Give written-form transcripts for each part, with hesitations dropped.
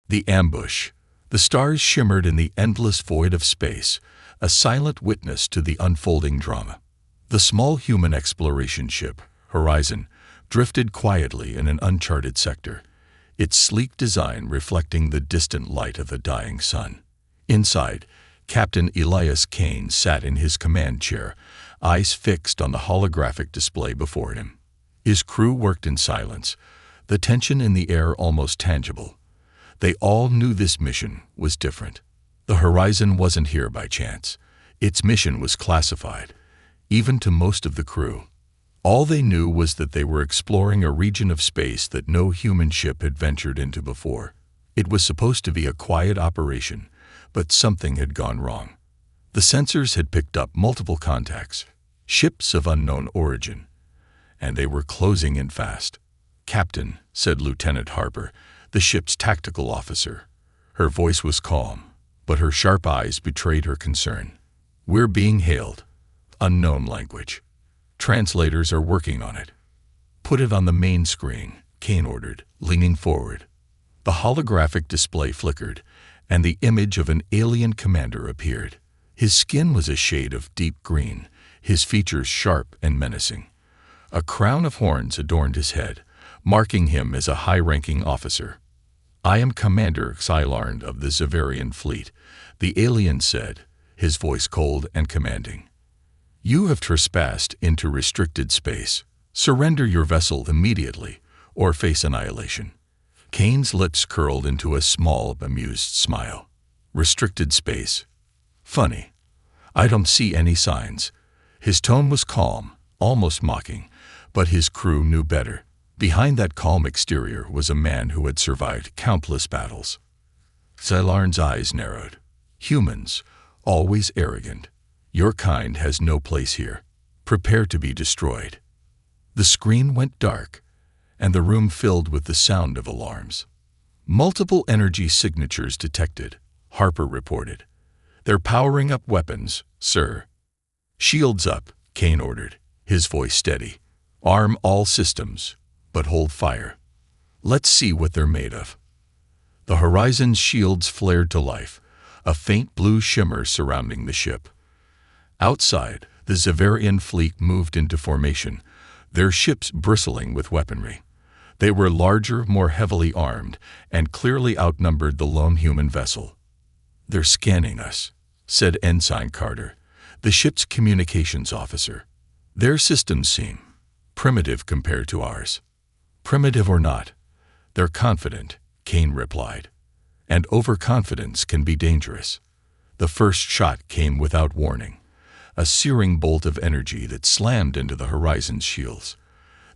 The ambush. The stars shimmered in the endless void of space, a silent witness to the unfolding drama. The small human exploration ship, Horizon, drifted quietly in an uncharted sector, its sleek design reflecting the distant light of the dying sun. Inside, Captain Elias Kane sat in his command chair, eyes fixed on the holographic display before him. His crew worked in silence, the tension in the air almost tangible. They all knew this mission was different. The Horizon wasn't here by chance. Its mission was classified, even to most of the crew. All they knew was that they were exploring a region of space that no human ship had ventured into before. It was supposed to be a quiet operation, but something had gone wrong. The sensors had picked up multiple contacts, ships of unknown origin, and they were closing in fast. "Captain," said Lieutenant Harper, the ship's tactical officer. Her voice was calm, but her sharp eyes betrayed her concern. "We're being hailed. Unknown language. Translators are working on it." "Put it on the main screen," Kane ordered, leaning forward. The holographic display flickered, and the image of an alien commander appeared. His skin was a shade of deep green, his features sharp and menacing. A crown of horns adorned his head, marking him as a high-ranking officer. "I am Commander Xylarn of the Zavarian fleet," the alien said, his voice cold and commanding. "You have trespassed into restricted space. Surrender your vessel immediately, or face annihilation." Kane's lips curled into a small, bemused smile. "Restricted space? Funny. I don't see any signs." His tone was calm, almost mocking, but his crew knew better. Behind that calm exterior was a man who had survived countless battles. Xylarn's eyes narrowed. "Humans, always arrogant. Your kind has no place here. Prepare to be destroyed." The screen went dark, and the room filled with the sound of alarms. "Multiple energy signatures detected," Harper reported. "They're powering up weapons, sir." "Shields up," Kane ordered, his voice steady. "Arm all systems, but hold fire. Let's see what they're made of." The Horizon's shields flared to life, a faint blue shimmer surrounding the ship. Outside, the Zavarian fleet moved into formation, their ships bristling with weaponry. They were larger, more heavily armed, and clearly outnumbered the lone human vessel. "They're scanning us," said Ensign Carter, the ship's communications officer. "Their systems seem primitive compared to ours." "Primitive or not, they're confident," Kane replied. "And overconfidence can be dangerous." The first shot came without warning, a searing bolt of energy that slammed into the Horizon's shields.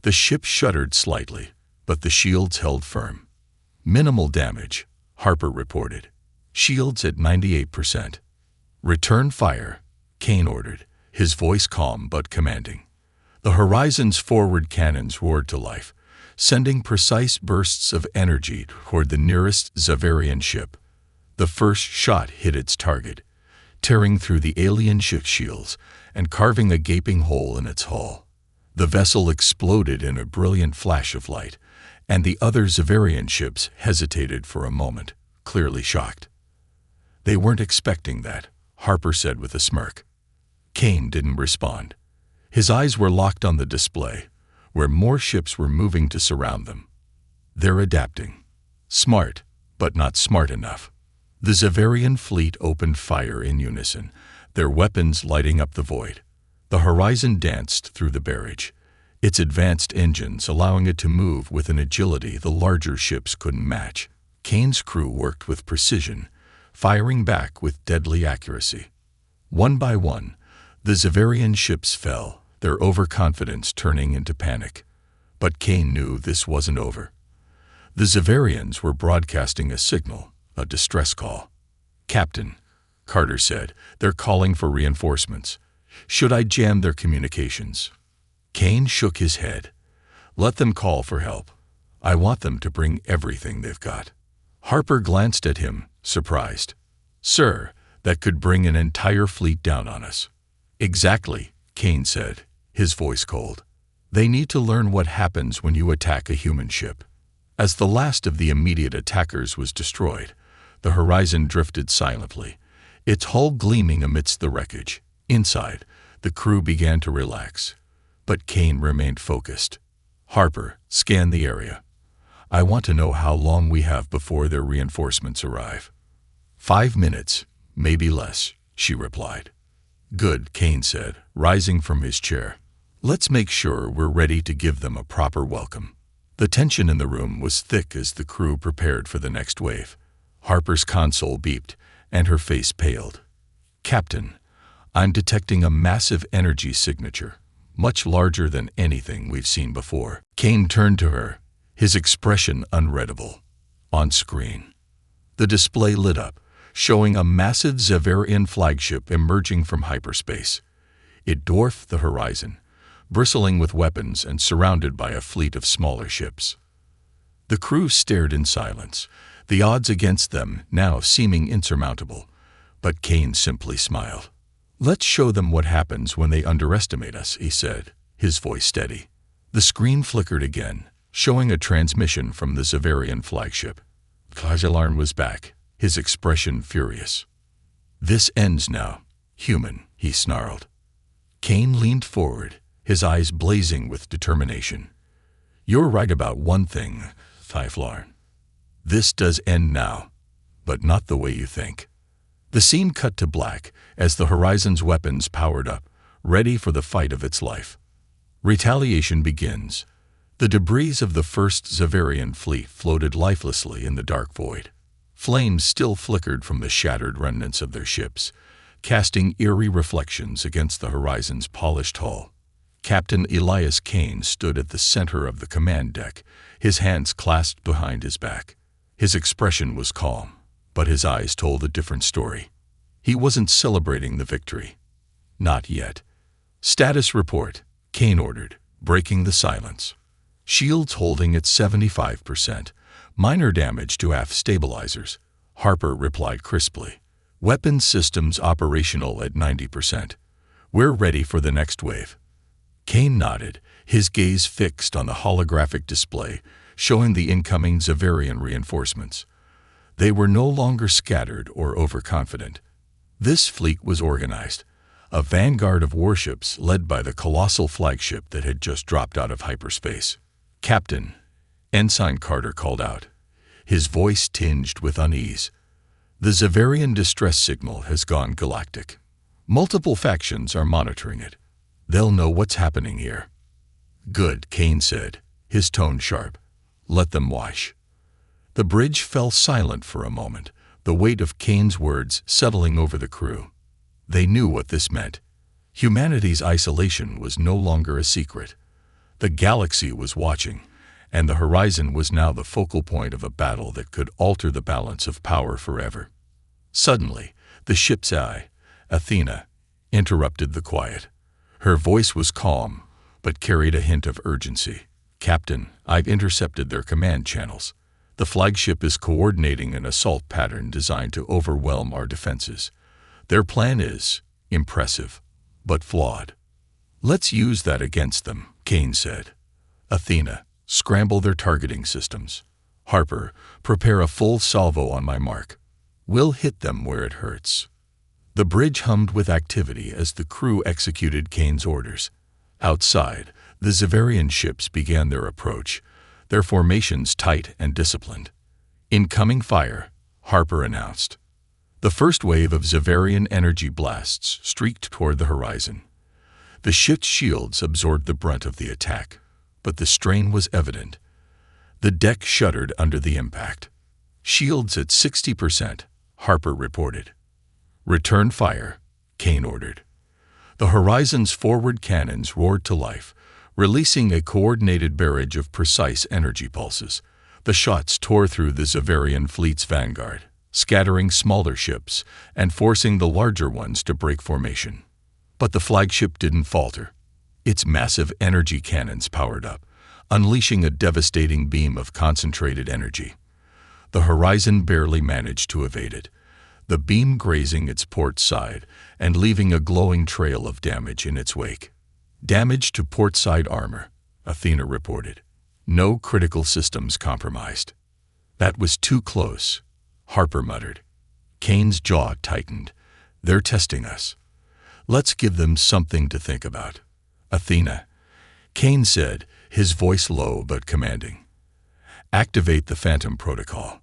The ship shuddered slightly, but the shields held firm. "Minimal damage," Harper reported. "Shields at 98%. "Return fire," Kane ordered, his voice calm but commanding. The Horizon's forward cannons roared to life, sending precise bursts of energy toward the nearest Zavarian ship. The first shot hit its target, tearing through the alien ship's shields and carving a gaping hole in its hull. The vessel exploded in a brilliant flash of light, and the other Zavarian ships hesitated for a moment, clearly shocked. "They weren't expecting that," Harper said with a smirk. Kane didn't respond. His eyes were locked on the display, where more ships were moving to surround them. "They're adapting. Smart, but not smart enough." The Zavarian fleet opened fire in unison, their weapons lighting up the void. The Horizon danced through the barrage, its advanced engines allowing it to move with an agility the larger ships couldn't match. Kane's crew worked with precision, firing back with deadly accuracy. One by one, the Zavarian ships fell, their overconfidence turning into panic. But Kane knew this wasn't over. The Zavarians were broadcasting a signal, a distress call. "Captain," Carter said, "they're calling for reinforcements. Should I jam their communications?" Kane shook his head. "Let them call for help. I want them to bring everything they've got." Harper glanced at him, surprised. "Sir, that could bring an entire fleet down on us." "Exactly," Kane said, his voice cold. "They need to learn what happens when you attack a human ship. As the last of the immediate attackers was destroyed, the horizon drifted silently, its hull gleaming amidst the wreckage. Inside, the crew began to relax, but Kane remained focused. Harper, scan the area. I want to know how long we have before their reinforcements arrive. 5 minutes, maybe less, she replied. Good, Kane said, rising from his chair. Let's make sure we're ready to give them a proper welcome. The tension in the room was thick as the crew prepared for the next wave. Harper's console beeped, and her face paled. Captain, I'm detecting a massive energy signature, much larger than anything we've seen before. Kane turned to her, his expression unreadable. On screen, the display lit up, showing a massive Xaverian flagship emerging from hyperspace. It dwarfed the horizon, bristling with weapons and surrounded by a fleet of smaller ships. The crew stared in silence, the odds against them now seeming insurmountable, but Kane simply smiled. Let's show them what happens when they underestimate us, he said, his voice steady. The screen flickered again, showing a transmission from the Xaverian flagship. Kajalarn was back, his expression furious. This ends now, human, he snarled. Kane leaned forward, his eyes blazing with determination. You're right about one thing, Kajalarn. This does end now, but not the way you think. The scene cut to black as the horizon's weapons powered up, ready for the fight of its life. Retaliation begins. The debris of the first Xaverian fleet floated lifelessly in the dark void. Flames still flickered from the shattered remnants of their ships, casting eerie reflections against the horizon's polished hull. Captain Elias Kane stood at the center of the command deck, his hands clasped behind his back. His expression was calm, but his eyes told a different story. He wasn't celebrating the victory. Not yet. Status report, Kane ordered, breaking the silence. Shields holding at 75%. Minor damage to aft stabilizers, Harper replied crisply. Weapons systems operational at 90%. We're ready for the next wave. Kane nodded, his gaze fixed on the holographic display, showing the incoming Xaverian reinforcements. They were no longer scattered or overconfident. This fleet was organized, a vanguard of warships led by the colossal flagship that had just dropped out of hyperspace. Captain, Ensign Carter called out, his voice tinged with unease. The Xaverian distress signal has gone galactic. Multiple factions are monitoring it. They'll know what's happening here. Good, Kane said, his tone sharp. Let them watch. The bridge fell silent for a moment, the weight of Kane's words settling over the crew. They knew what this meant. Humanity's isolation was no longer a secret. The galaxy was watching, and the horizon was now the focal point of a battle that could alter the balance of power forever. Suddenly, the ship's eye, Athena, interrupted the quiet. Her voice was calm, but carried a hint of urgency. Captain, I've intercepted their command channels. The flagship is coordinating an assault pattern designed to overwhelm our defenses. Their plan is impressive, but flawed. Let's use that against them, Kane said. Athena, scramble their targeting systems. Harper, prepare a full salvo on my mark. We'll hit them where it hurts. The bridge hummed with activity as the crew executed Kane's orders. Outside, the Xaverian ships began their approach, their formations tight and disciplined. Incoming fire, Harper announced. The first wave of Xaverian energy blasts streaked toward the horizon. The ship's shields absorbed the brunt of the attack, but the strain was evident. The deck shuddered under the impact. Shields at 60%, Harper reported. Return fire, Kane ordered. The horizon's forward cannons roared to life, releasing a coordinated barrage of precise energy pulses. The shots tore through the Xaverian fleet's vanguard, scattering smaller ships and forcing the larger ones to break formation. But the flagship didn't falter. Its massive energy cannons powered up, unleashing a devastating beam of concentrated energy. The horizon barely managed to evade it, the beam grazing its port side and leaving a glowing trail of damage in its wake. Damage to port side armor, Athena reported. No critical systems compromised. That was too close, Harper muttered. Kane's jaw tightened. They're testing us. Let's give them something to think about. Athena, Kane said, his voice low but commanding. Activate the Phantom Protocol.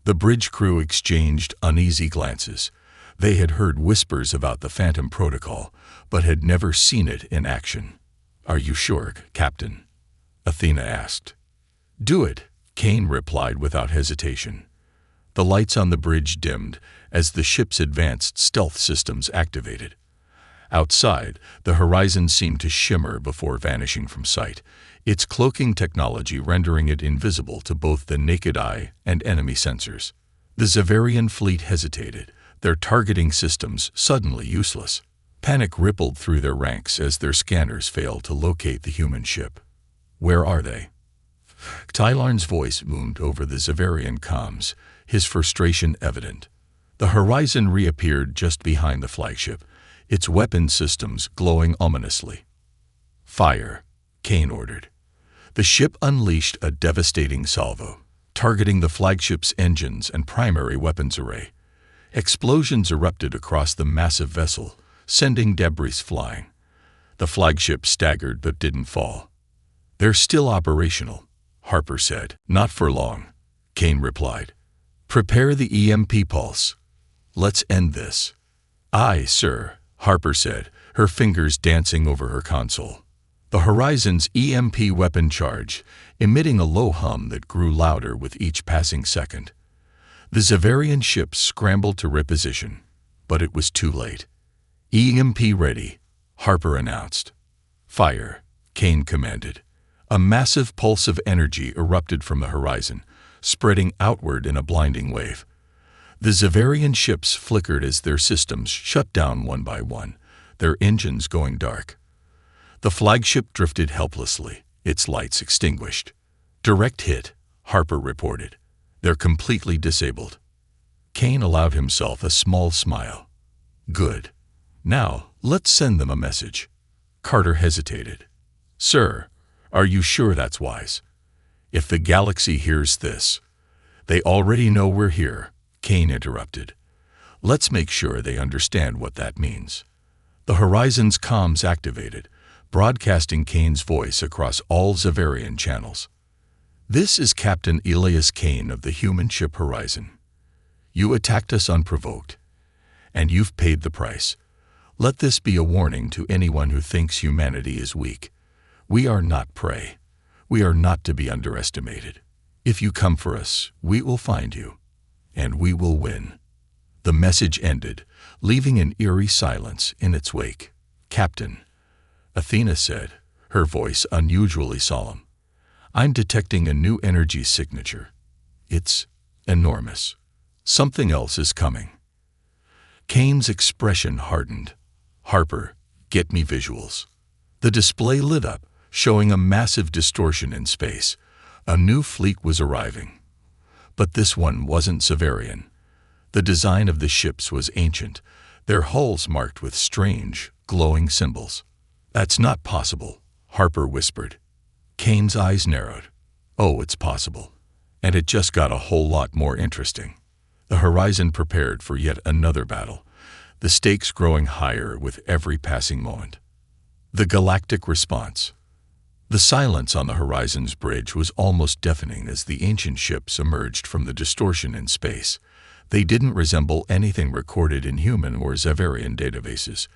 The bridge crew exchanged uneasy glances. They had heard whispers about the Phantom Protocol, but had never seen it in action. Are you sure, Captain? Athena asked. Do it, Kane replied without hesitation. The lights on the bridge dimmed as the ship's advanced stealth systems activated. Outside, the horizon seemed to shimmer before vanishing from sight, its cloaking technology rendering it invisible to both the naked eye and enemy sensors. The Zavarian fleet hesitated, their targeting systems suddenly useless. Panic rippled through their ranks as their scanners failed to locate the human ship. Where are they? Tylarn's voice boomed over the Zavarian comms, his frustration evident. The horizon reappeared just behind the flagship, its weapon systems glowing ominously. Fire, Kane ordered. The ship unleashed a devastating salvo, targeting the flagship's engines and primary weapons array. Explosions erupted across the massive vessel, sending debris flying. The flagship staggered but didn't fall. They're still operational, Harper said. Not for long, Kane replied. Prepare the EMP pulse. Let's end this. Aye, sir, Harper said, her fingers dancing over her console. The horizon's EMP weapon charged, emitting a low hum that grew louder with each passing second. The Zavarian ship scrambled to reposition, but it was too late. EMP ready, Harper announced. Fire, Kane commanded. A massive pulse of energy erupted from the horizon, spreading outward in a blinding wave. The Zavarian ships flickered as their systems shut down one by one, their engines going dark. The flagship drifted helplessly, its lights extinguished. Direct hit, Harper reported. They're completely disabled. Kane allowed himself a small smile. Good. Now, let's send them a message. Carter hesitated. Sir, are you sure that's wise? If the galaxy hears this, they already know we're here, Kane interrupted. Let's make sure they understand what that means. The horizon's comms activated, broadcasting Kane's voice across all Zavarian channels. This is Captain Elias Kane of the human ship Horizon. You attacked us unprovoked, and you've paid the price. Let this be a warning to anyone who thinks humanity is weak. We are not prey. We are not to be underestimated. If you come for us, we will find you, and we will win. The message ended, leaving an eerie silence in its wake. Captain, Athena said, her voice unusually solemn. I'm detecting a new energy signature. It's enormous. Something else is coming. Kane's expression hardened. Harper, get me visuals. The display lit up, showing a massive distortion in space. A new fleet was arriving. But this one wasn't Zavarian. The design of the ships was ancient, their hulls marked with strange, glowing symbols. That's not possible, Harper whispered. Kane's eyes narrowed. Oh, it's possible. And it just got a whole lot more interesting. The horizon prepared for yet another battle, the stakes growing higher with every passing moment. The galactic response. The silence on the horizon's bridge was almost deafening as the ancient ships emerged from the distortion in space. They didn't resemble anything recorded in human or Zavarian databases.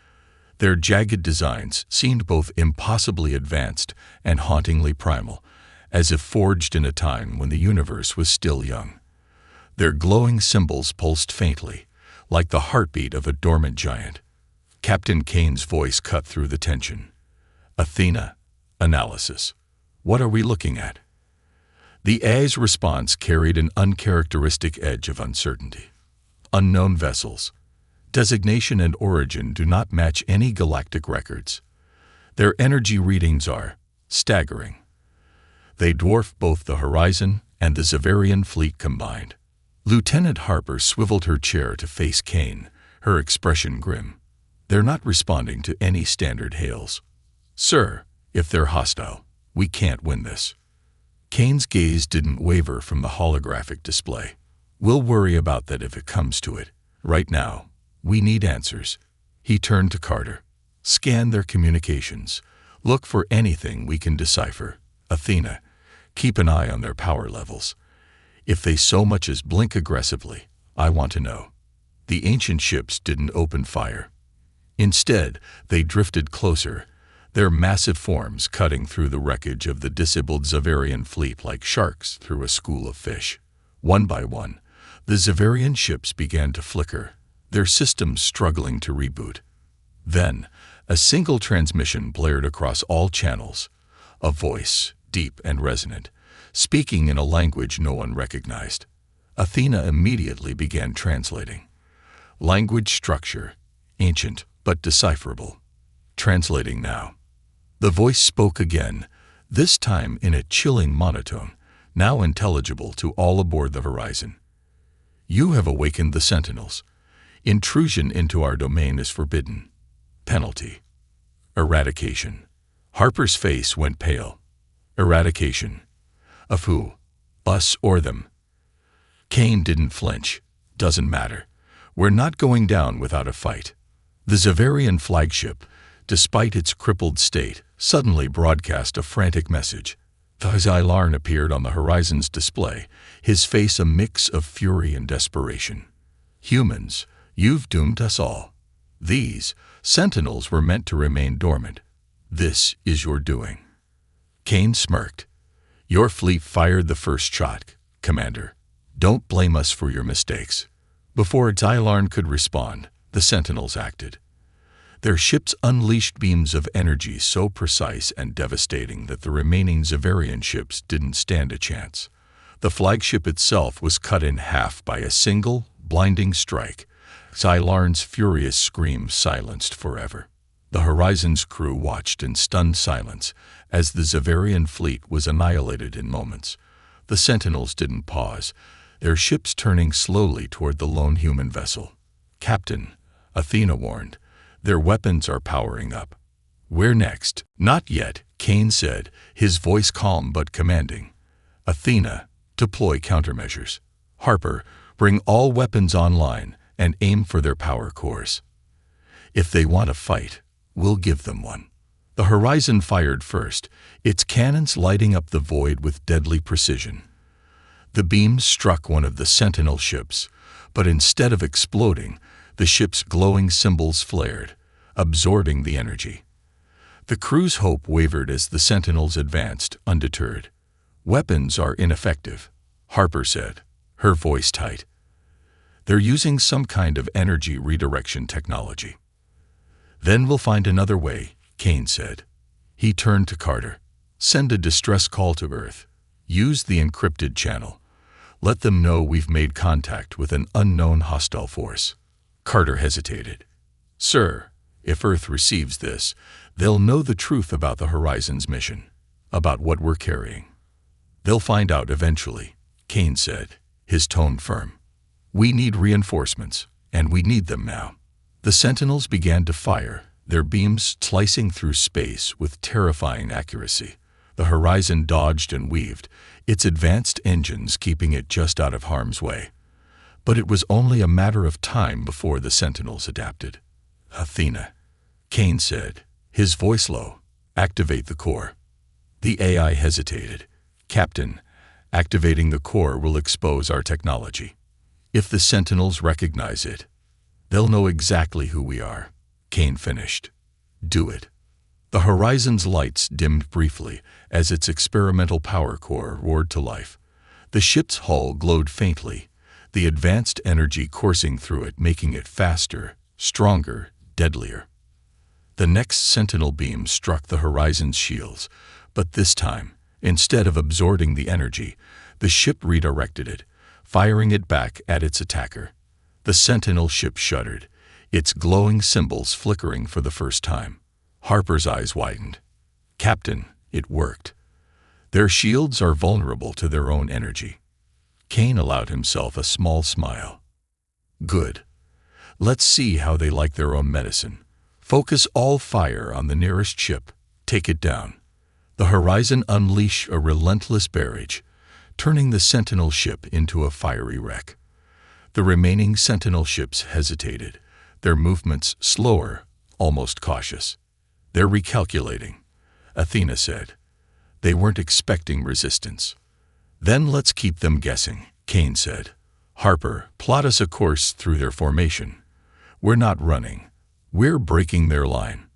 Their jagged designs seemed both impossibly advanced and hauntingly primal, as if forged in a time when the universe was still young. Their glowing symbols pulsed faintly, like the heartbeat of a dormant giant. Captain Kane's voice cut through the tension. Athena, analysis. What are we looking at? The AI's response carried an uncharacteristic edge of uncertainty. Unknown vessels. Designation and origin do not match any galactic records. Their energy readings are staggering. They dwarf both the Horizon and the Zavarian fleet combined. Lieutenant Harper swiveled her chair to face Kane, her expression grim. They're not responding to any standard hails. Sir, if they're hostile, we can't win this. Kane's gaze didn't waver from the holographic display. "We'll worry about that if it comes to it. Right now, we need answers." He turned to Carter. "Scan their communications. Look for anything we can decipher. Athena, keep an eye on their power levels. If they so much as blink aggressively, I want to know." The ancient ships didn't open fire. Instead, they drifted closer, their massive forms cutting through the wreckage of the disabled Xaverian fleet like sharks through a school of fish. One by one, the Xaverian ships began to flicker, their systems struggling to reboot. Then, a single transmission blared across all channels, a voice, deep and resonant, speaking in a language no one recognized. Athena immediately began translating. Language structure, ancient but decipherable. Translating now. The voice spoke again, this time in a chilling monotone, now intelligible to all aboard the Horizon. "You have awakened the Sentinels. Intrusion into our domain is forbidden. Penalty. Eradication." Harper's face went pale. "Eradication. Of who? Us or them?" Kane didn't flinch. "Doesn't matter. We're not going down without a fight." The Xaverian flagship, despite its crippled state, suddenly broadcast a frantic message. Xylarn appeared on the Horizon's display, his face a mix of fury and desperation. "Humans, you've doomed us all. These Sentinels were meant to remain dormant. This is your doing." Kane smirked. "Your fleet fired the first shot, Commander. Don't blame us for your mistakes." Before Xylarn could respond, the Sentinels acted. Their ships unleashed beams of energy so precise and devastating that the remaining Xaverian ships didn't stand a chance. The flagship itself was cut in half by a single, blinding strike. Xylarn's furious scream silenced forever. The Horizon's crew watched in stunned silence as the Xaverian fleet was annihilated in moments. The Sentinels didn't pause, their ships turning slowly toward the lone human vessel. "Captain," Athena warned, "their weapons are powering up." "Where next?" "Not yet," Kane said, his voice calm but commanding. "Athena, deploy countermeasures. Harper, bring all weapons online and aim for their power cores. If they want a fight, we'll give them one." The Horizon fired first, its cannons lighting up the void with deadly precision. The beams struck one of the Sentinel ships, but instead of exploding, the ship's glowing symbols flared, absorbing the energy. The crew's hope wavered as the Sentinels advanced, undeterred. "Weapons are ineffective," Harper said, her voice tight. "They're using some kind of energy redirection technology." "Then we'll find another way," Kane said. He turned to Carter. "Send a distress call to Earth. Use the encrypted channel. Let them know we've made contact with an unknown hostile force." Carter hesitated. "Sir, if Earth receives this, they'll know the truth about the Horizon's mission, about what we're carrying." "They'll find out eventually," Kane said, his tone firm. "We need reinforcements, and we need them now." The Sentinels began to fire, their beams slicing through space with terrifying accuracy. The Horizon dodged and weaved, its advanced engines keeping it just out of harm's way. But it was only a matter of time before the Sentinels adapted. "Athena," Kane said, his voice low, "activate the core." The AI hesitated. "Captain, activating the core will expose our technology. If the Sentinels recognize it, they'll know exactly who we are." Kane finished. "Do it." The Horizon's lights dimmed briefly as its experimental power core roared to life. The ship's hull glowed faintly, the advanced energy coursing through it making it faster, stronger, deadlier. The next Sentinel beam struck the Horizon's shields, but this time, instead of absorbing the energy, the ship redirected it, firing it back at its attacker. The Sentinel ship shuddered, its glowing symbols flickering for the first time. Harper's eyes widened. "Captain, it worked. Their shields are vulnerable to their own energy." Kane allowed himself a small smile. "Good. Let's see how they like their own medicine. Focus all fire on the nearest ship. Take it down." The horizon unleashed a relentless barrage, turning the Sentinel ship into a fiery wreck. The remaining Sentinel ships hesitated, their movements slower, almost cautious. "They're recalculating," Athena said. "They weren't expecting resistance." "Then let's keep them guessing," Kane said. "Harper, plot us a course through their formation. We're not running. We're breaking their line."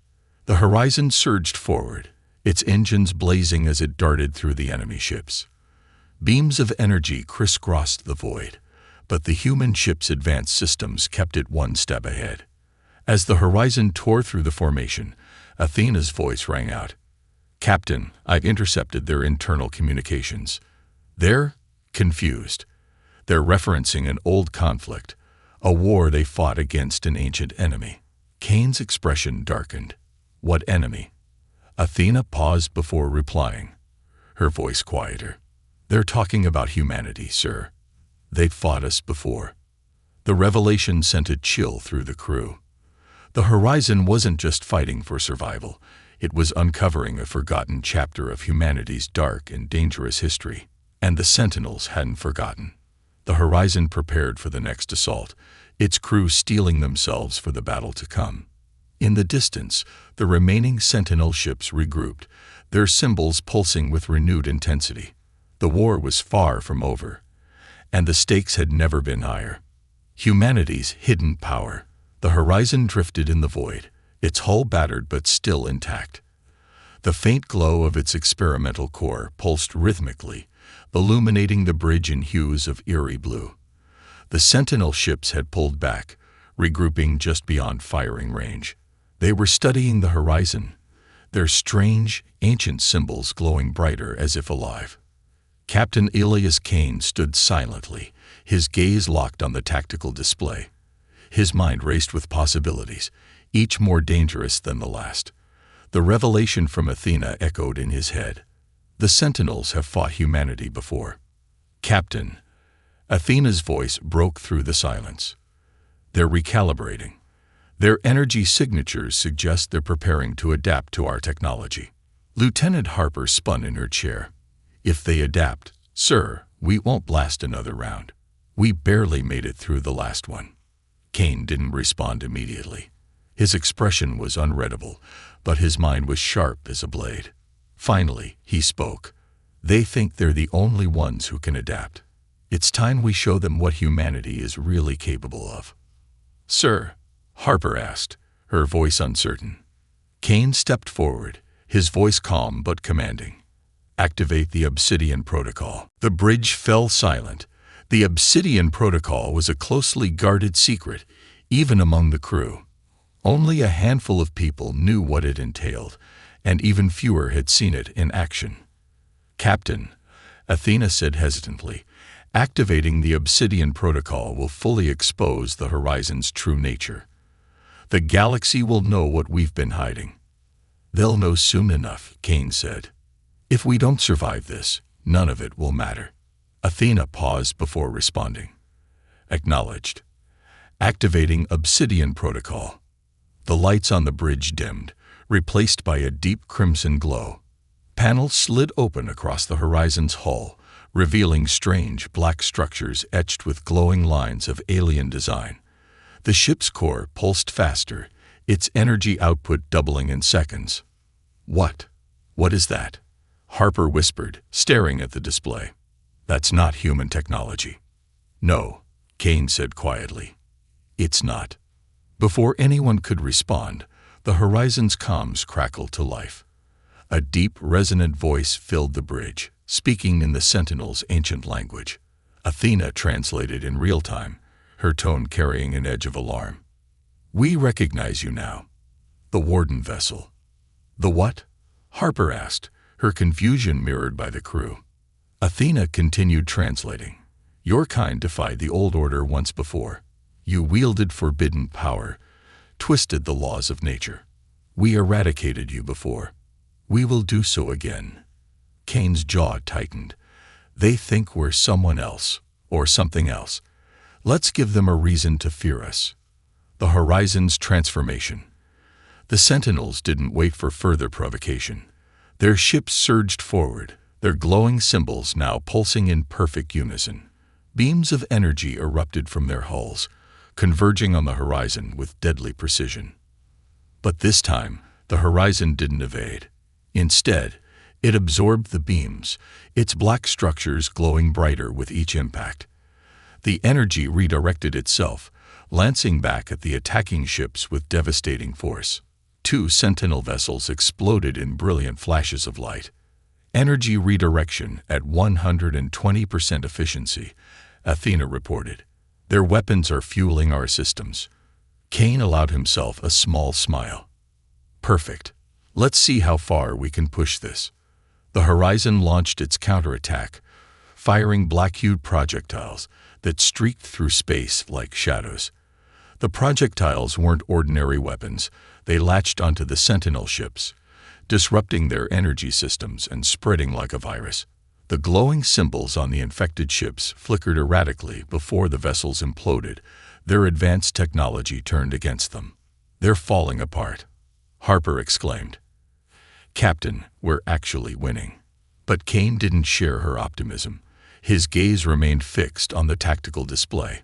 The horizon surged forward, its engines blazing as it darted through the enemy ships. Beams of energy crisscrossed the void, but the human ship's advanced systems kept it one step ahead. As the horizon tore through the formation, Athena's voice rang out. "Captain, I've intercepted their internal communications. They're confused. They're referencing an old conflict, a war they fought against an ancient enemy." Kane's expression darkened. "What enemy?" Athena paused before replying, her voice quieter. "They're talking about humanity, sir. They've fought us before." The revelation sent a chill through the crew. The horizon wasn't just fighting for survival, it was uncovering a forgotten chapter of humanity's dark and dangerous history. And the Sentinels hadn't forgotten. The horizon prepared for the next assault, its crew steeling themselves for the battle to come. In the distance, the remaining Sentinel ships regrouped, their symbols pulsing with renewed intensity. The war was far from over, and the stakes had never been higher. Humanity's hidden power. The horizon drifted in the void, its hull battered but still intact. The faint glow of its experimental core pulsed rhythmically, illuminating the bridge in hues of eerie blue. The Sentinel ships had pulled back, regrouping just beyond firing range. They were studying the horizon, their strange, ancient symbols glowing brighter as if alive. Captain Elias Kane stood silently, his gaze locked on the tactical display. His mind raced with possibilities, each more dangerous than the last. The revelation from Athena echoed in his head. The Sentinels have fought humanity before. "Captain," Athena's voice broke through the silence. "They're recalibrating. Their energy signatures suggest they're preparing to adapt to our technology." Lieutenant Harper spun in her chair. "If they adapt, sir, we won't blast another round. We barely made it through the last one." Kane didn't respond immediately. His expression was unreadable, but his mind was sharp as a blade. Finally, he spoke. "They think they're the only ones who can adapt. It's time we show them what humanity is really capable of." "Sir?" Harper asked, her voice uncertain. Kane stepped forward, his voice calm but commanding. "Activate the Obsidian Protocol." The bridge fell silent. The Obsidian Protocol was a closely guarded secret, even among the crew. Only a handful of people knew what it entailed, and even fewer had seen it in action. "Captain," Athena said hesitantly, "activating the Obsidian Protocol will fully expose the horizon's true nature. The galaxy will know what we've been hiding." "They'll know soon enough," Kane said. "If we don't survive this, none of it will matter." Athena paused before responding. "Acknowledged. Activating Obsidian Protocol." The lights on the bridge dimmed, replaced by a deep crimson glow. Panels slid open across the horizon's hull, revealing strange black structures etched with glowing lines of alien design. The ship's core pulsed faster, its energy output doubling in seconds. What is that?" Harper whispered, staring at the display. "That's not human technology." "No," Kane said quietly. "It's not." Before anyone could respond, the horizon's comms crackled to life. A deep, resonant voice filled the bridge, speaking in the Sentinel's ancient language. Athena translated in real time, her tone carrying an edge of alarm. "We recognize you now. The Warden vessel." "The what?" Harper asked, her confusion mirrored by the crew. Athena continued translating. "Your kind defied the old order once before. You wielded forbidden power, twisted the laws of nature. We eradicated you before. We will do so again." Kane's jaw tightened. "They think we're someone else, or something else. Let's give them a reason to fear us." The horizon's transformation. The Sentinels didn't wait for further provocation. Their ships surged forward, their glowing symbols now pulsing in perfect unison. Beams of energy erupted from their hulls, converging on the horizon with deadly precision. But this time, the horizon didn't evade. Instead, it absorbed the beams, its black structures glowing brighter with each impact. The energy redirected itself, lancing back at the attacking ships with devastating force. 2 Sentinel vessels exploded in brilliant flashes of light. Energy redirection at 120% efficiency, Athena reported. Their weapons are fueling our systems. Kane allowed himself a small smile. Perfect. Let's see how far we can push this. The Horizon launched its counterattack, firing black-hued projectiles that streaked through space like shadows. The projectiles weren't ordinary weapons. They latched onto the Sentinel ships, disrupting their energy systems and spreading like a virus. The glowing symbols on the infected ships flickered erratically before the vessels imploded. Their advanced technology turned against them. "They're falling apart," Harper exclaimed. "Captain, we're actually winning." But Kane didn't share her optimism. His gaze remained fixed on the tactical display.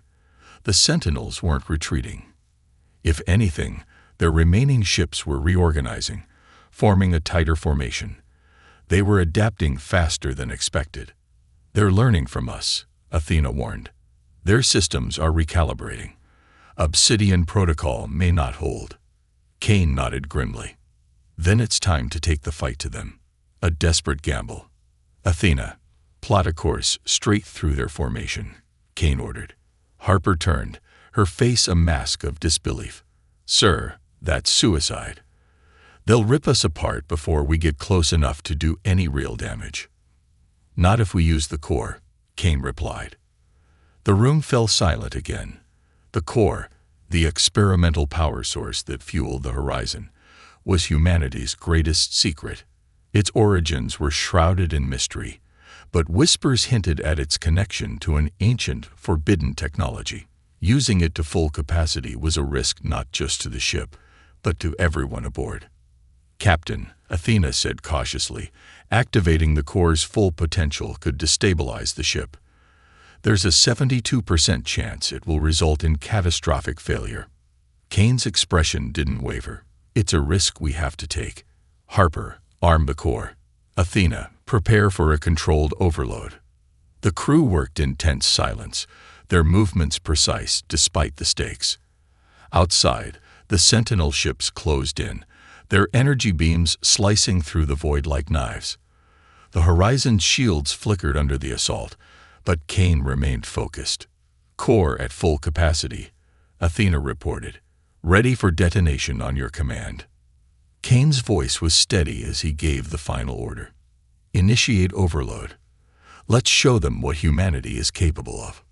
The Sentinels weren't retreating. If anything, their remaining ships were reorganizing, forming a tighter formation. They were adapting faster than expected. "They're learning from us," Athena warned. "Their systems are recalibrating. Obsidian protocol may not hold." Kane nodded grimly. "Then it's time to take the fight to them." A desperate gamble. "Athena, plot a course straight through their formation," Kane ordered. Harper turned, her face a mask of disbelief. "Sir, that's suicide. They'll rip us apart before we get close enough to do any real damage." "Not if we use the core," Kane replied. The room fell silent again. The core, the experimental power source that fueled the Horizon, was humanity's greatest secret. Its origins were shrouded in mystery, but whispers hinted at its connection to an ancient, forbidden technology. Using it to full capacity was a risk not just to the ship, but to everyone aboard. "Captain," Athena said cautiously, "activating the core's full potential could destabilize the ship. There's a 72% chance it will result in catastrophic failure." Kane's expression didn't waver. "It's a risk we have to take. Harper, arm the core. Athena, prepare for a controlled overload." The crew worked in tense silence, their movements precise despite the stakes. Outside, the Sentinel ships closed in, their energy beams slicing through the void like knives. The Horizon's shields flickered under the assault, but Kane remained focused. "Core at full capacity," Athena reported. "Ready for detonation on your command." Kane's voice was steady as he gave the final order. "Initiate overload. Let's show them what humanity is capable of."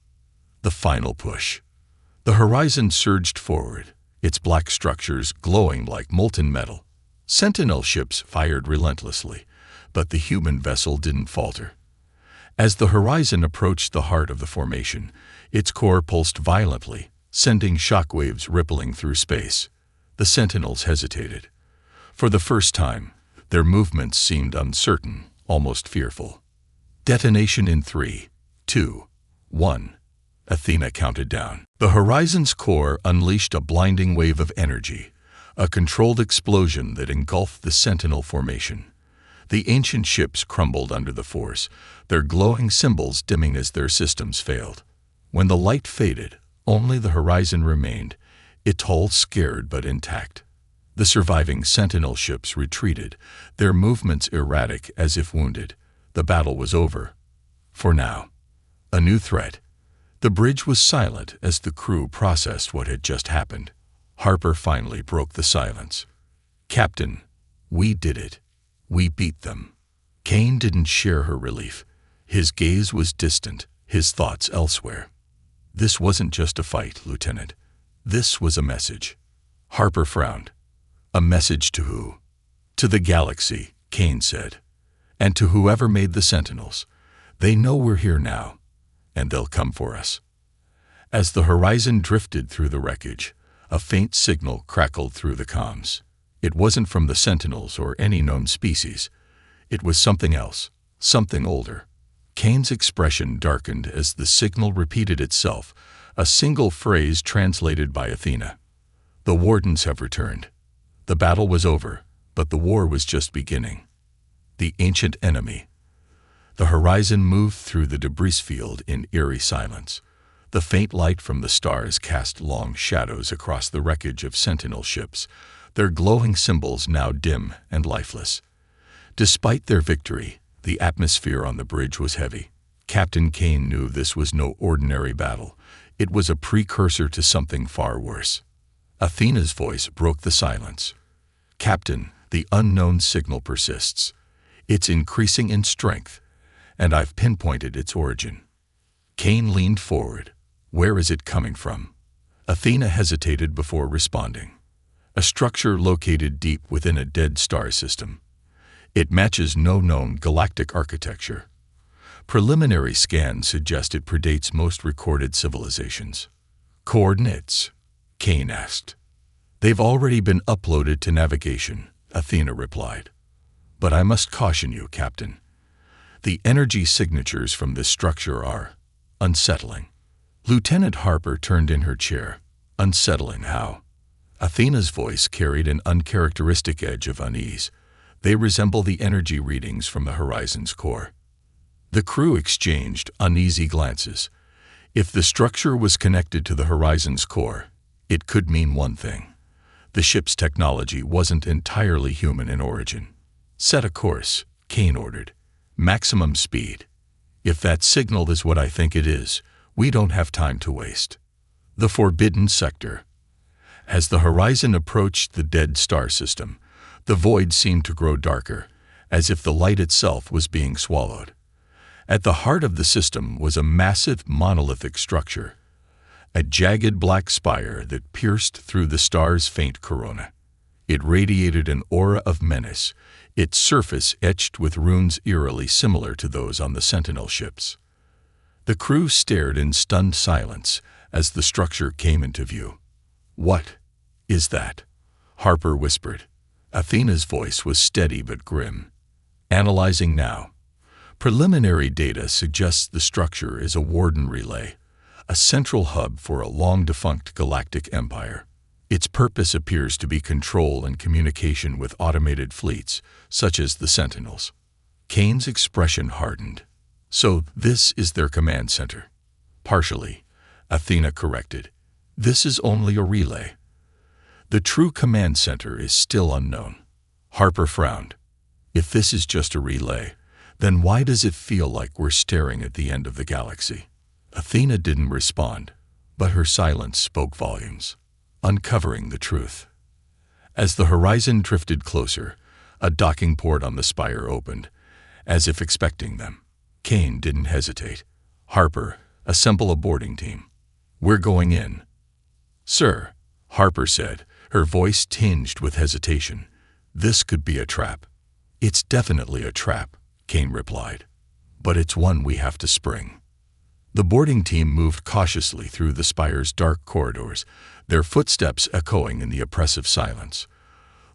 The final push. The Horizon surged forward, its black structures glowing like molten metal. Sentinel ships fired relentlessly, but the human vessel didn't falter. As the Horizon approached the heart of the formation, its core pulsed violently, sending shockwaves rippling through space. The Sentinels hesitated. For the first time, their movements seemed uncertain, almost fearful. "Detonation in 3, 2, 1. Athena counted down. The Horizon's core unleashed a blinding wave of energy, a controlled explosion that engulfed the Sentinel formation. The ancient ships crumbled under the force, their glowing symbols dimming as their systems failed. When the light faded, only the Horizon remained, its hull scared but intact. The surviving Sentinel ships retreated, their movements erratic as if wounded. The battle was over. For now. A new threat. The bridge was silent as the crew processed what had just happened. Harper finally broke the silence. "Captain, we did it. We beat them." Kane didn't share her relief. His gaze was distant, his thoughts elsewhere. "This wasn't just a fight, Lieutenant. This was a message." Harper frowned. "A message to who?" "To the galaxy," Kane said. "And to whoever made the Sentinels. They know we're here now, and they'll come for us." As the Horizon drifted through the wreckage, a faint signal crackled through the comms. It wasn't from the Sentinels or any known species. It was something else, something older. Kane's expression darkened as the signal repeated itself, a single phrase translated by Athena. The wardens have returned. The battle was over, but the war was just beginning. The ancient enemy. The horizon moved through the debris field in eerie silence. The faint light from the stars cast long shadows across the wreckage of sentinel ships, their glowing symbols now dim and lifeless. Despite their victory, the atmosphere on the bridge was heavy. Captain Kane knew this was no ordinary battle. It was a precursor to something far worse. Athena's voice broke the silence. "Captain, the unknown signal persists. It's increasing in strength, and I've pinpointed its origin." Kane leaned forward. "Where is it coming from?" Athena hesitated before responding. "A structure located deep within a dead star system. It matches no known galactic architecture. Preliminary scans suggest it predates most recorded civilizations." "Coordinates?" Kane asked. "They've already been uploaded to navigation," Athena replied. "But I must caution you, Captain. The energy signatures from this structure are unsettling." Lieutenant Harper turned in her chair. "Unsettling how?" Athena's voice carried an uncharacteristic edge of unease. "They resemble the energy readings from the horizon's core." The crew exchanged uneasy glances. If the structure was connected to the horizon's core, it could mean one thing. The ship's technology wasn't entirely human in origin. "Set a course," Kane ordered. "Maximum speed. If that signal is what I think it is, we don't have time to waste." The forbidden sector. As the horizon approached the dead star system, the void seemed to grow darker, as if the light itself was being swallowed. At the heart of the system was a massive monolithic structure, a jagged black spire that pierced through the star's faint corona. It radiated an aura of menace, its surface etched with runes eerily similar to those on the sentinel ships. The crew stared in stunned silence as the structure came into view. "What is that?" Harper whispered. Athena's voice was steady but grim. "Analyzing now. Preliminary data suggests the structure is a warden relay, a central hub for a long-defunct galactic empire. Its purpose appears to be control and communication with automated fleets, such as the Sentinels." Kane's expression hardened. "So this is their command center?" "Partially," Athena corrected. "This is only a relay. The true command center is still unknown." Harper frowned. "If this is just a relay, then why does it feel like we're staring at the end of the galaxy?" Athena didn't respond, but her silence spoke volumes, uncovering the truth. As the horizon drifted closer, a docking port on the spire opened, as if expecting them. Kane didn't hesitate. "Harper, assemble a boarding team. We're going in." "Sir," Harper said, her voice tinged with hesitation. "This could be a trap." "It's definitely a trap," Kane replied. "But it's one we have to spring." The boarding team moved cautiously through the spire's dark corridors, their footsteps echoing in the oppressive silence.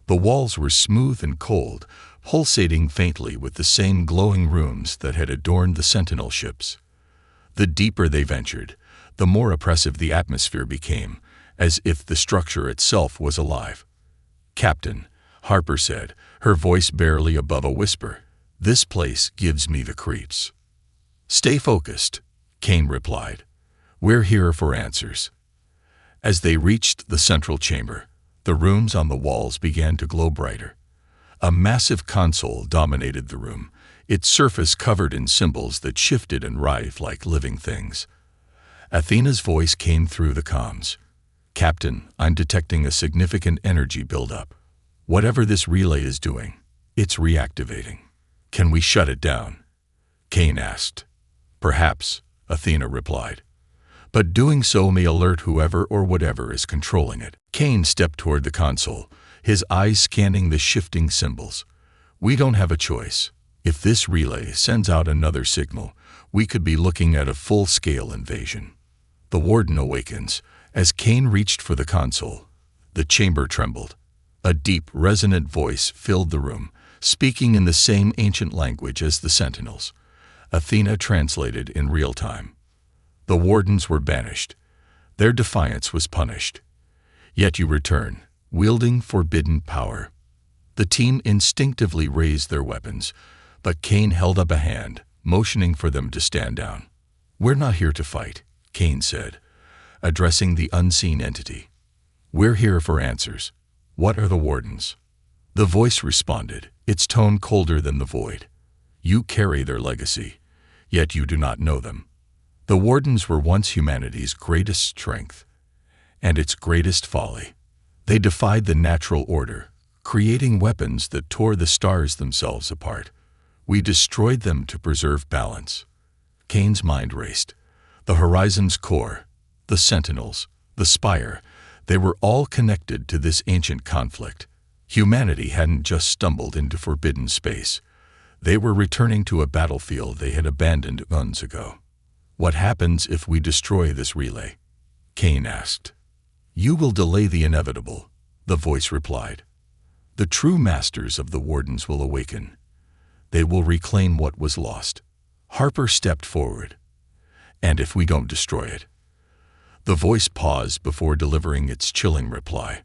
The walls were smooth and cold, pulsating faintly with the same glowing runes that had adorned the sentinel ships. The deeper they ventured, the more oppressive the atmosphere became, as if the structure itself was alive. "Captain," Harper said, her voice barely above a whisper, "this place gives me the creeps." "Stay focused," Kane replied. "We're here for answers." As they reached the central chamber, the runes on the walls began to glow brighter. A massive console dominated the room, its surface covered in symbols that shifted and writhed like living things. Athena's voice came through the comms. "Captain, I'm detecting a significant energy buildup. Whatever this relay is doing, it's reactivating. Can we shut it down?" Kane asked. "Perhaps," Athena replied. "But doing so may alert whoever or whatever is controlling it." Kane stepped toward the console, his eyes scanning the shifting symbols. "We don't have a choice. If this relay sends out another signal, we could be looking at a full-scale invasion." The warden awakens. As Kane reached for the console, the chamber trembled. A deep, resonant voice filled the room, speaking in the same ancient language as the sentinels. Athena translated in real time. The wardens were banished. Their defiance was punished. Yet you return, wielding forbidden power. The team instinctively raised their weapons, but Kane held up a hand, motioning for them to stand down. "We're not here to fight," Kane said, addressing the unseen entity. "We're here for answers. What are the wardens?" The voice responded, its tone colder than the void. "You carry their legacy, yet you do not know them. The wardens were once humanity's greatest strength and its greatest folly. They defied the natural order, creating weapons that tore the stars themselves apart. We destroyed them to preserve balance." Kane's mind raced. The horizon's core, the sentinels, the spire, they were all connected to this ancient conflict. Humanity hadn't just stumbled into forbidden space. They were returning to a battlefield they had abandoned months ago. "What happens if we destroy this relay?" Kane asked. "You will delay the inevitable," the voice replied. "The true masters of the wardens will awaken. They will reclaim what was lost." Harper stepped forward. "And if we don't destroy it?" The voice paused before delivering its chilling reply.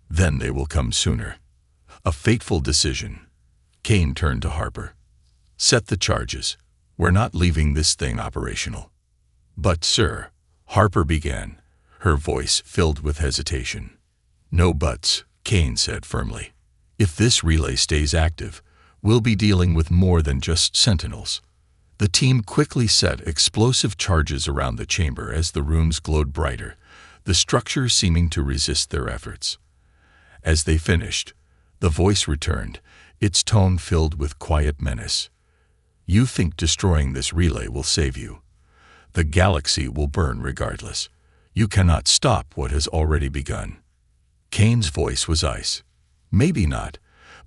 "Then they will come sooner." A fateful decision. Kane turned to Harper. "Set the charges. We're not leaving this thing operational." "But, sir," Harper began, her voice filled with hesitation. "No buts," Kane said firmly. "If this relay stays active, we'll be dealing with more than just sentinels." The team quickly set explosive charges around the chamber as the rooms glowed brighter, the structure seeming to resist their efforts. As they finished, the voice returned, its tone filled with quiet menace. "You think destroying this relay will save you? The galaxy will burn regardless. You cannot stop what has already begun." Kane's voice was ice. "Maybe not,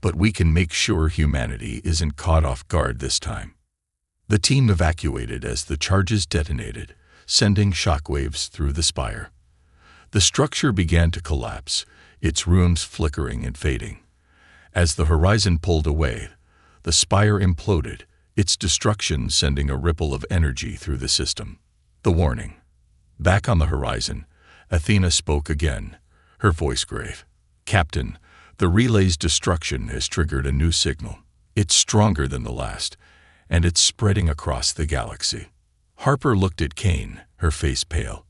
but we can make sure humanity isn't caught off guard this time." The team evacuated as the charges detonated, sending shockwaves through the spire. The structure began to collapse, its rooms flickering and fading. As the horizon pulled away, the spire imploded, its destruction sending a ripple of energy through the system. The warning. Back on the horizon, Athena spoke again, her voice grave. "Captain, the relay's destruction has triggered a new signal. It's stronger than the last, and it's spreading across the galaxy." Harper looked at Kane, her face pale.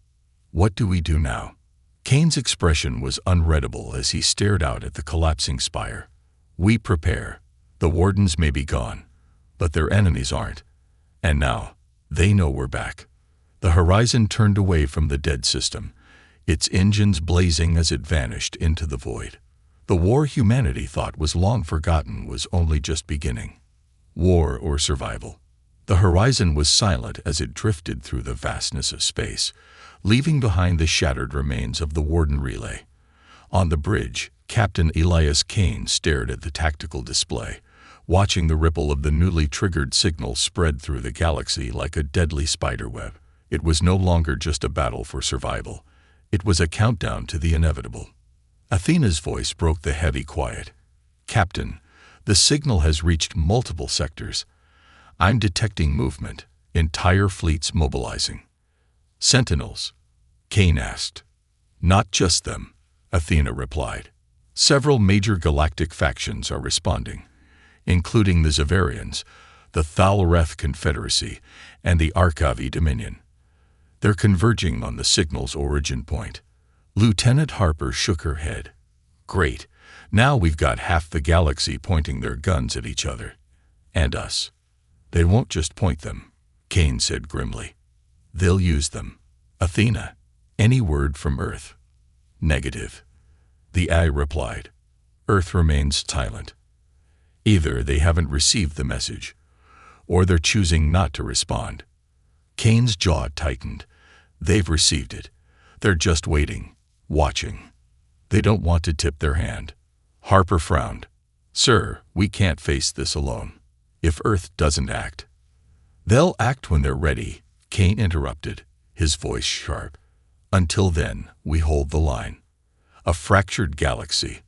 "What do we do now?" Kane's expression was unreadable as he stared out at the collapsing spire. "We prepare. The wardens may be gone, but their enemies aren't. And now, they know we're back." The horizon turned away from the dead system, its engines blazing as it vanished into the void. The war humanity thought was long forgotten was only just beginning. War or survival. The horizon was silent as it drifted through the vastness of space, leaving behind the shattered remains of the Warden relay. On the bridge, Captain Elias Kane stared at the tactical display, watching the ripple of the newly triggered signal spread through the galaxy like a deadly spiderweb. It was no longer just a battle for survival. It was a countdown to the inevitable. Athena's voice broke the heavy quiet. "Captain, the signal has reached multiple sectors. I'm detecting movement, entire fleets mobilizing." "Sentinels?" Kane asked. "Not just them," Athena replied. "Several major galactic factions are responding, including the Zavarians, the Thalreth Confederacy, and the Arkavi Dominion. They're converging on the signal's origin point." Lieutenant Harper shook her head. "Great. Now we've got half the galaxy pointing their guns at each other. And us." "They won't just point them," Kane said grimly. "They'll use them." "Athena, any word from Earth?" "Negative," the AI replied. Earth remains silent. Either they haven't received the message, or they're choosing not to respond. Kane's jaw tightened. They've received it. They're just waiting, watching. They don't want to tip their hand. Harper frowned. "Sir, we can't face this alone. If Earth doesn't act." "They'll act when they're ready," Kane interrupted, his voice sharp. "Until then, we hold the line." A fractured galaxy.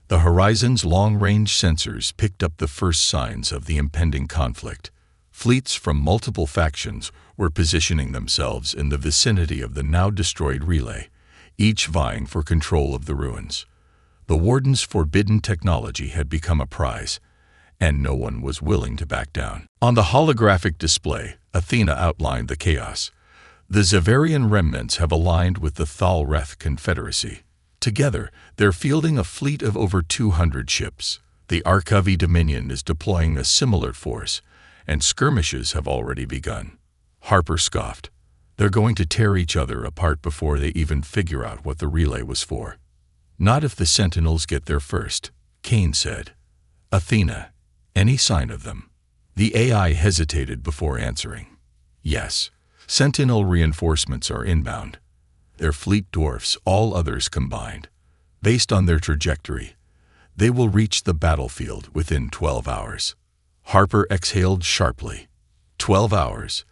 The Horizon's long-range sensors picked up the first signs of the impending conflict. Fleets from multiple factions were positioning themselves in the vicinity of the now-destroyed relay, each vying for control of the ruins. The Warden's forbidden technology had become a prize, and no one was willing to back down. On the holographic display, Athena outlined the chaos. The Xaverian remnants have aligned with the Thalreth Confederacy. Together, they're fielding a fleet of over 200 ships. The Arkavi Dominion is deploying a similar force, and skirmishes have already begun. Harper scoffed. They're going to tear each other apart before they even figure out what the relay was for. Not if the Sentinels get there first, Kane said. Athena, any sign of them? The AI hesitated before answering. Yes, Sentinel reinforcements are inbound. Their fleet dwarfs all others combined. Based on their trajectory, they will reach the battlefield within 12 hours. Harper exhaled sharply. 12 hours.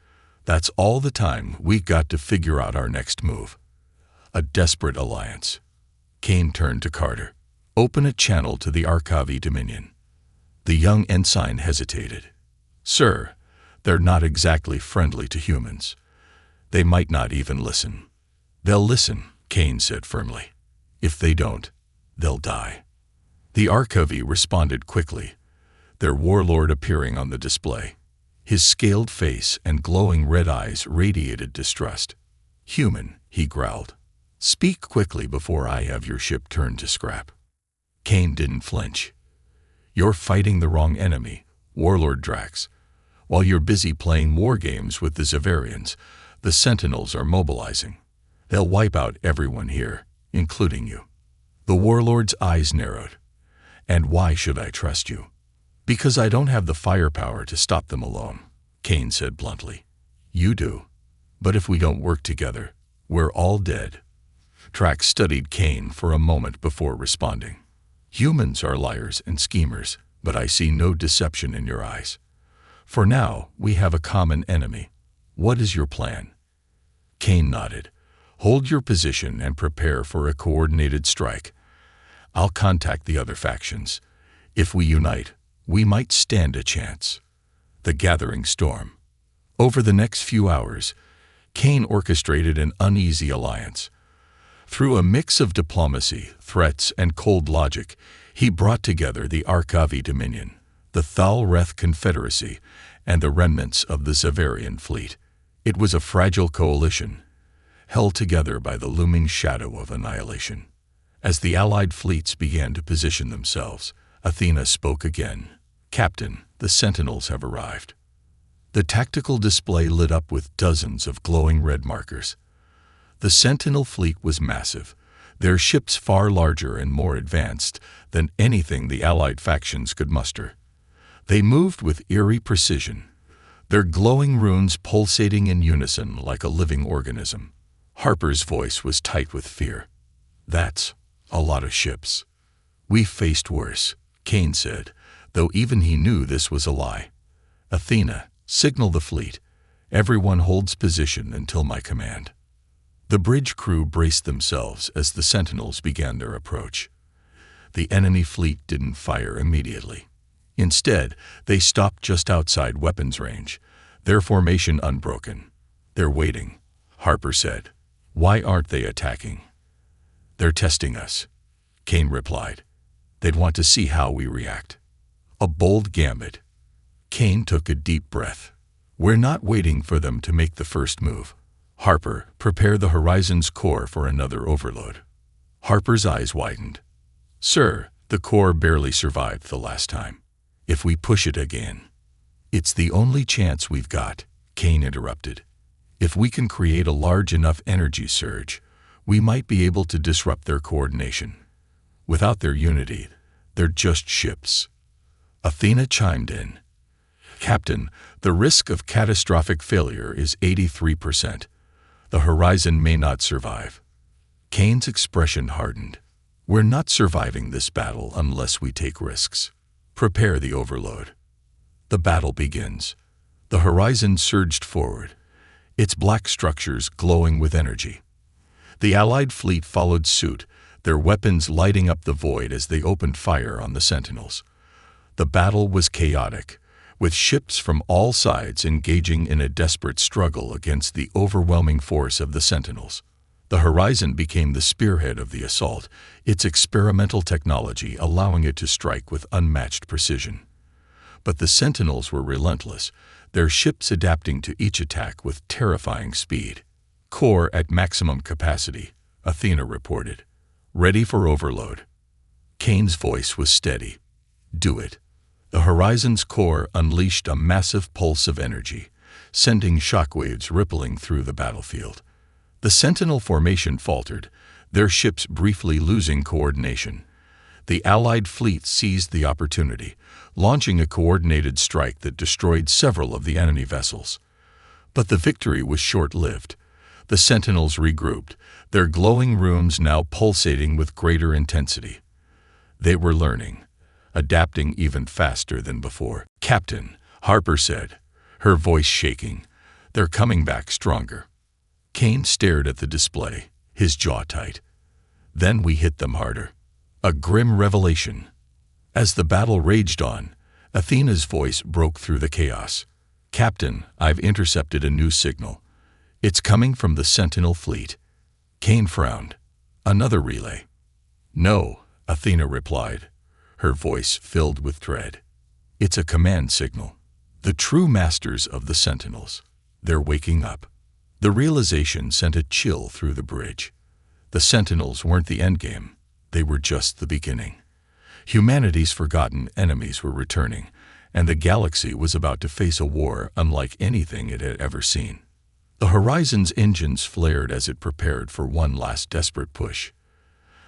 That's all the time we've got to figure out our next move. A desperate alliance. Kane turned to Carter. Open a channel to the Arkavi Dominion. The young ensign hesitated. Sir, they're not exactly friendly to humans. They might not even listen. They'll listen, Kane said firmly. If they don't, they'll die. The Arkavi responded quickly, their warlord appearing on the display. His scaled face and glowing red eyes radiated distrust. Human, he growled. Speak quickly before I have your ship turned to scrap. Kane didn't flinch. You're fighting the wrong enemy, Warlord Drax. While you're busy playing war games with the Xaverians, the Sentinels are mobilizing. They'll wipe out everyone here, including you. The Warlord's eyes narrowed. And why should I trust you? Because I don't have the firepower to stop them alone, Kane said bluntly. You do. But if we don't work together, we're all dead. Drax studied Kane for a moment before responding. Humans are liars and schemers, but I see no deception in your eyes. For now, we have a common enemy. What is your plan? Kane nodded. Hold your position and prepare for a coordinated strike. I'll contact the other factions. If we unite, we might stand a chance. The gathering storm. Over the next few hours, Kane orchestrated an uneasy alliance. Through a mix of diplomacy, threats, and cold logic, he brought together the Arkavi Dominion, the Thalreth Confederacy, and the remnants of the Xaverian fleet. It was a fragile coalition, held together by the looming shadow of annihilation. As the Allied fleets began to position themselves, Athena spoke again. Captain, the Sentinels have arrived. The tactical display lit up with dozens of glowing red markers. The Sentinel fleet was massive, their ships far larger and more advanced than anything the Allied factions could muster. They moved with eerie precision, their glowing runes pulsating in unison like a living organism. Harper's voice was tight with fear. That's a lot of ships. We've faced worse, Kane said, though even he knew this was a lie. Athena, signal the fleet. Everyone holds position until my command. The bridge crew braced themselves as the Sentinels began their approach. The enemy fleet didn't fire immediately. Instead, they stopped just outside weapons range, their formation unbroken. They're waiting, Harper said. Why aren't they attacking? They're testing us, Kane replied. They'd want to see how we react. A bold gambit. Kane took a deep breath. We're not waiting for them to make the first move. Harper, prepare the Horizon's core for another overload. Harper's eyes widened. Sir, the core barely survived the last time. If we push it again. It's the only chance we've got, Kane interrupted. If we can create a large enough energy surge, we might be able to disrupt their coordination. Without their unity, they're just ships. Athena chimed in. Captain, the risk of catastrophic failure is 83%. The Horizon may not survive. Kane's expression hardened. We're not surviving this battle unless we take risks. Prepare the overload. The battle begins. The Horizon surged forward, its black structures glowing with energy. The Allied fleet followed suit, their weapons lighting up the void as they opened fire on the Sentinels. The battle was chaotic, with ships from all sides engaging in a desperate struggle against the overwhelming force of the Sentinels. The Horizon became the spearhead of the assault, its experimental technology allowing it to strike with unmatched precision. But the Sentinels were relentless, their ships adapting to each attack with terrifying speed. "Core at maximum capacity," Athena reported. "Ready for overload." Kane's voice was steady. "Do it." The Horizon's core unleashed a massive pulse of energy, sending shockwaves rippling through the battlefield. The Sentinel formation faltered, their ships briefly losing coordination. The Allied fleet seized the opportunity, launching a coordinated strike that destroyed several of the enemy vessels. But the victory was short-lived. The Sentinels regrouped, their glowing runes now pulsating with greater intensity. They were learning, adapting even faster than before. "Captain," Harper said, her voice shaking, "they're coming back stronger." Kane stared at the display, his jaw tight. "Then we hit them harder." A grim revelation. As the battle raged on, Athena's voice broke through the chaos. "Captain, I've intercepted a new signal. It's coming from the Sentinel fleet." Kane frowned. "Another relay?" "No," Athena replied, her voice filled with dread. "It's a command signal. The true masters of the Sentinels. They're waking up." The realization sent a chill through the bridge. The Sentinels weren't the endgame. They were just the beginning. Humanity's forgotten enemies were returning, and the galaxy was about to face a war unlike anything it had ever seen. The Horizon's engines flared as it prepared for one last desperate push.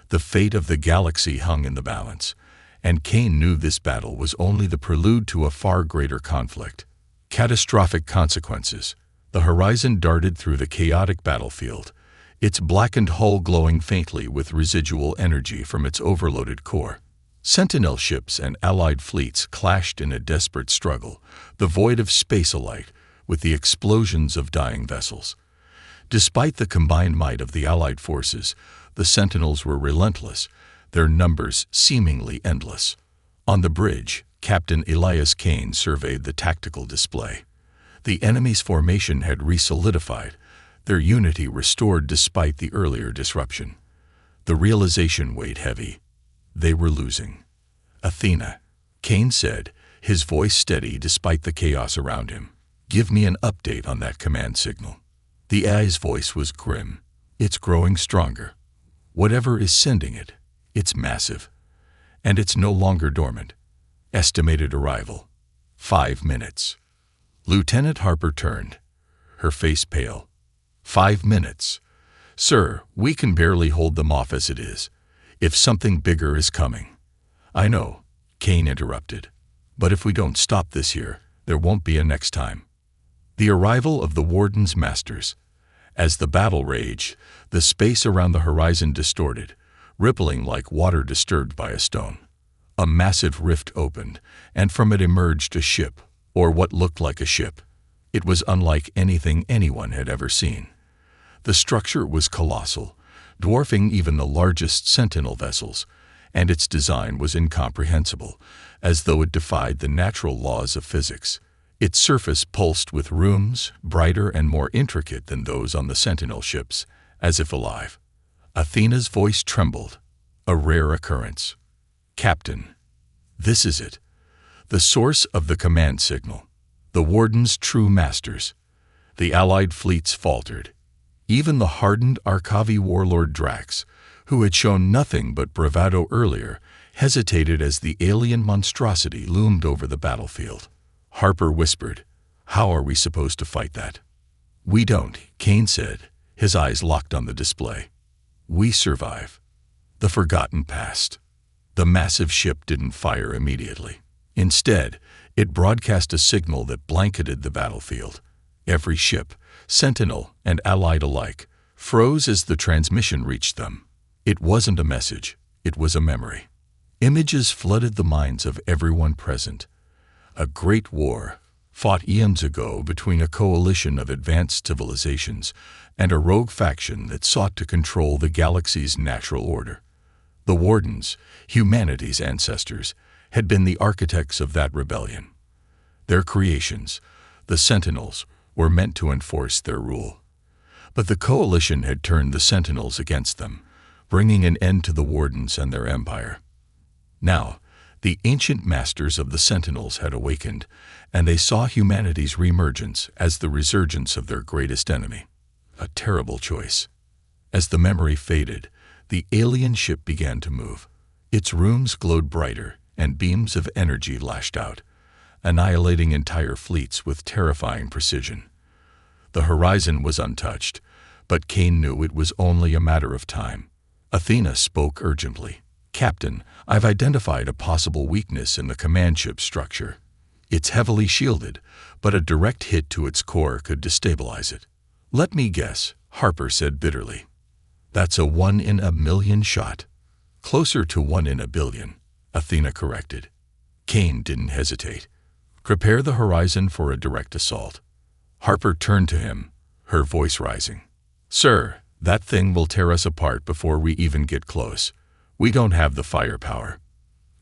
The fate of the galaxy hung in the balance, and Kane knew this battle was only the prelude to a far greater conflict. Catastrophic consequences. The Horizon darted through the chaotic battlefield, its blackened hull glowing faintly with residual energy from its overloaded core. Sentinel ships and Allied fleets clashed in a desperate struggle, the void of space alight, with the explosions of dying vessels. Despite the combined might of the Allied forces, the Sentinels were relentless, their numbers seemingly endless. On the bridge, Captain Elias Kane surveyed the tactical display. The enemy's formation had resolidified, their unity restored despite the earlier disruption. The realization weighed heavy. They were losing. "Athena," Kane said, his voice steady despite the chaos around him. "Give me an update on that command signal." The AI's voice was grim. "It's growing stronger. Whatever is sending it, it's massive. And it's no longer dormant. Estimated arrival: 5 minutes." Lieutenant Harper turned, her face pale. 5 minutes. "Sir, we can barely hold them off as it is. If something bigger is coming." "I know," Kane interrupted. "But if we don't stop this here, there won't be a next time." The arrival of the Warden's masters. As the battle raged, the space around the Horizon distorted, rippling like water disturbed by a stone. A massive rift opened, and from it emerged a ship, or what looked like a ship. It was unlike anything anyone had ever seen. The structure was colossal, dwarfing even the largest Sentinel vessels, and its design was incomprehensible, as though it defied the natural laws of physics. Its surface pulsed with runes, brighter and more intricate than those on the Sentinel ships, as if alive. Athena's voice trembled. A rare occurrence. "Captain, this is it. The source of the command signal. The Warden's true masters." The Allied fleets faltered. Even the hardened Arkavi warlord Drax, who had shown nothing but bravado earlier, hesitated as the alien monstrosity loomed over the battlefield. Harper whispered, "How are we supposed to fight that?" "We don't," Kane said, his eyes locked on the display. "We survive." The forgotten past. The massive ship didn't fire immediately. Instead, it broadcast a signal that blanketed the battlefield. Every ship, Sentinel and Allied alike, froze as the transmission reached them. It wasn't a message, it was a memory. Images flooded the minds of everyone present. A great war, fought eons ago between a coalition of advanced civilizations and a rogue faction that sought to control the galaxy's natural order. The Wardens, humanity's ancestors, had been the architects of that rebellion. Their creations, the Sentinels, were meant to enforce their rule. But the Coalition had turned the Sentinels against them, bringing an end to the Wardens and their empire. Now, the ancient masters of the Sentinels had awakened, and they saw humanity's reemergence as the resurgence of their greatest enemy. A terrible choice. As the memory faded, the alien ship began to move. Its rooms glowed brighter, and beams of energy lashed out, annihilating entire fleets with terrifying precision. The horizon was untouched, but Kane knew it was only a matter of time. Athena spoke urgently. "Captain, I've identified a possible weakness in the command ship structure. It's heavily shielded, but a direct hit to its core could destabilize it." "Let me guess," Harper said bitterly. "That's a 1 in a million shot." "Closer to 1 in a billion," Athena corrected. Kane didn't hesitate. "Prepare the horizon for a direct assault." Harper turned to him, her voice rising. "Sir, that thing will tear us apart before we even get close. We don't have the firepower."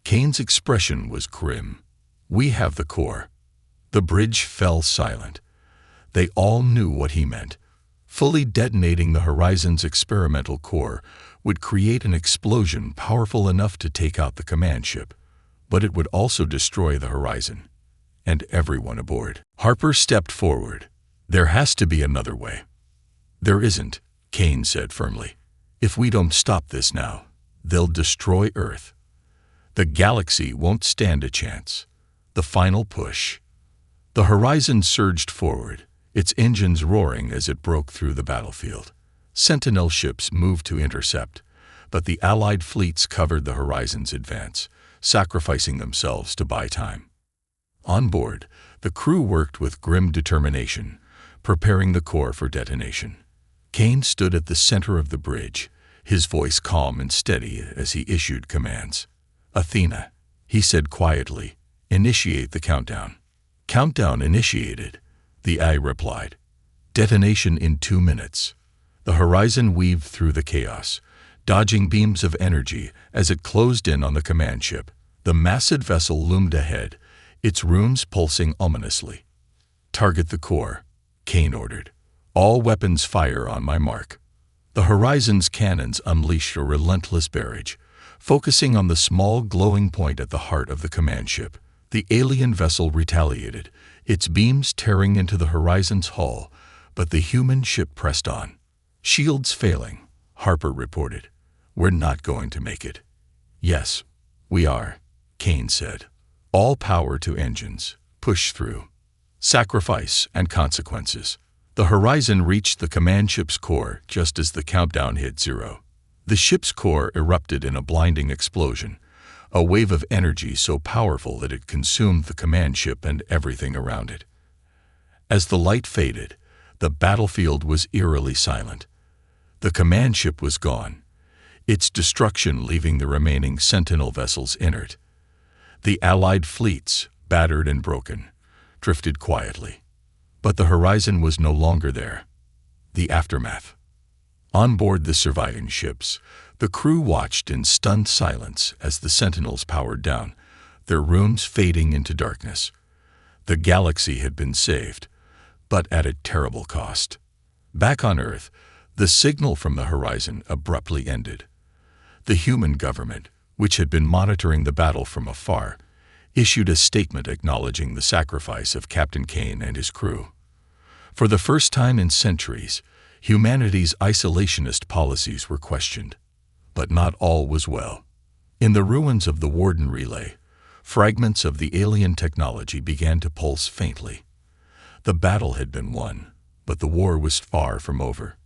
Kane's expression was grim. "We have the core." The bridge fell silent. They all knew what he meant. Fully detonating the horizon's experimental core would create an explosion powerful enough to take out the command ship, but it would also destroy the horizon and everyone aboard. Harper stepped forward. "There has to be another way." "There isn't," Kane said firmly. "If we don't stop this now, they'll destroy Earth. The galaxy won't stand a chance." The final push. The horizon surged forward, its engines roaring as it broke through the battlefield. Sentinel ships moved to intercept, but the Allied fleets covered the horizon's advance, sacrificing themselves to buy time. On board, the crew worked with grim determination, preparing the core for detonation. Kane stood at the center of the bridge, his voice calm and steady as he issued commands. "Athena," he said quietly, "initiate the countdown." "Countdown initiated," the eye replied. "Detonation in 2 minutes." The horizon weaved through the chaos, dodging beams of energy as it closed in on the command ship. The massive vessel loomed ahead, its rooms pulsing ominously. "Target the core," Kane ordered. "All weapons fire on my mark." The horizon's cannons unleashed a relentless barrage, focusing on the small glowing point at the heart of the command ship. The alien vessel retaliated, its beams tearing into the horizon's hull, but the human ship pressed on. "Shields failing," Harper reported. "We're not going to make it." "Yes, we are," Kane said. "All power to engines. Push through." Sacrifice and consequences. The horizon reached the command ship's core just as the countdown hit 0. The ship's core erupted in a blinding explosion, a wave of energy so powerful that it consumed the command ship and everything around it. As the light faded, the battlefield was eerily silent. The command ship was gone, its destruction leaving the remaining Sentinel vessels inert. The Allied fleets, battered and broken, drifted quietly. But the horizon was no longer there. The aftermath. On board the surviving ships, the crew watched in stunned silence as the Sentinels powered down, their rooms fading into darkness. The galaxy had been saved, but at a terrible cost. Back on Earth, the signal from the horizon abruptly ended. The human government, which had been monitoring the battle from afar, issued a statement acknowledging the sacrifice of Captain Kane and his crew. For the first time in centuries, humanity's isolationist policies were questioned. But not all was well. In the ruins of the Warden Relay, fragments of the alien technology began to pulse faintly. The battle had been won, but the war was far from over.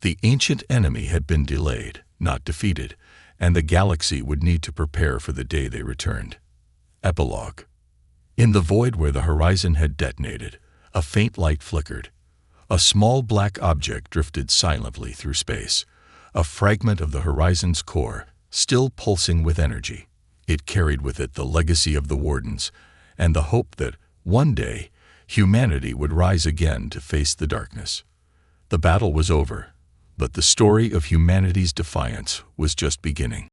The ancient enemy had been delayed, not defeated, and the galaxy would need to prepare for the day they returned. Epilogue. In the void where the horizon had detonated, a faint light flickered. A small black object drifted silently through space, a fragment of the horizon's core, still pulsing with energy. It carried with it the legacy of the Wardens and the hope that, one day, humanity would rise again to face the darkness. The battle was over, but the story of humanity's defiance was just beginning.